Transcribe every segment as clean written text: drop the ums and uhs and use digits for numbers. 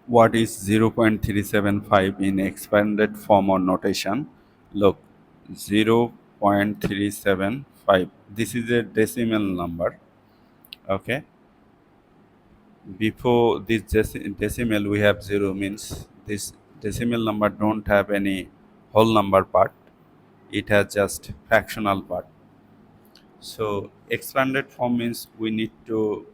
What is 0.375 in expanded form or notation? Look, 0.375. This is a decimal number. Okay. Before this decimal, we have zero, means this decimal number don't have any whole number part. It has just fractional part. So expanded form means we need to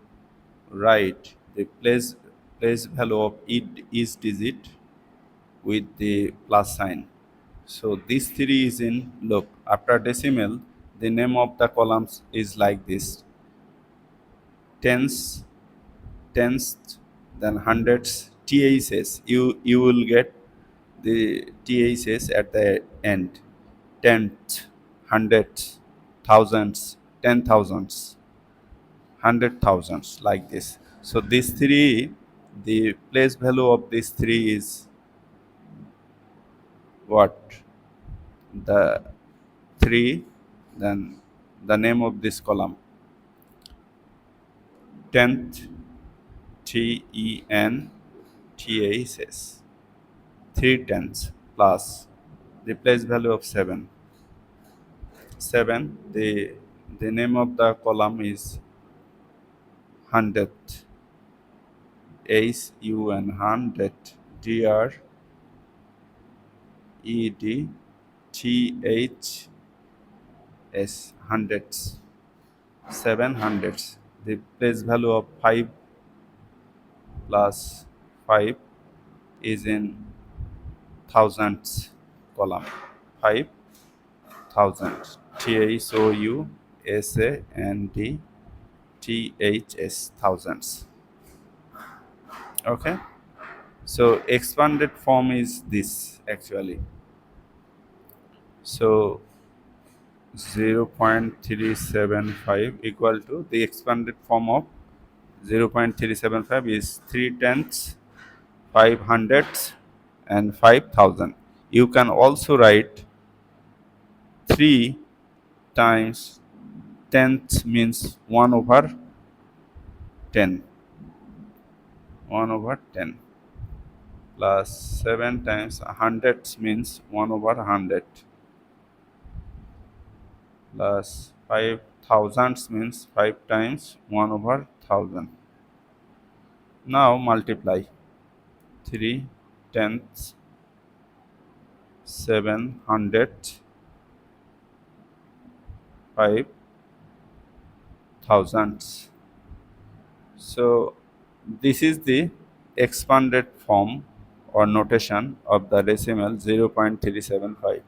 write the place value of each digit with the plus sign. So this 3 is in, look, after decimal, the name of the columns is like this: tens, tenths, then hundreds, THS. You will get the THS at the end. Tenth, hundredths, thousands, 10,000s, 100,000s, like this. So these three, the place value of these three is what? The 3, then the name of this column, tenth, TENTHS, 3 tenths, plus the place value of 7. 7, the name of the column is hundredth, HUN, hundred, DREDTHS, hundreds, 700s. The place value of 5 plus 5 is in thousandths column. 5,000. THOUSANDTHS, thousands. Okay. So expanded form is this actually. So 0.375 equal to the expanded form of 0.375 is 3 tenths, 5 hundredths, and 5,000. You can also write 3 times tenth, means 1 over 10. 1 over 10 plus 7 times hundredths, means 1 over 100, plus 5 thousandths, means 5 times 1 over 1000. Now multiply 3 tenths, 7 hundredths, 5 thousandths. So this is the expanded form or notation of the decimal 0.375.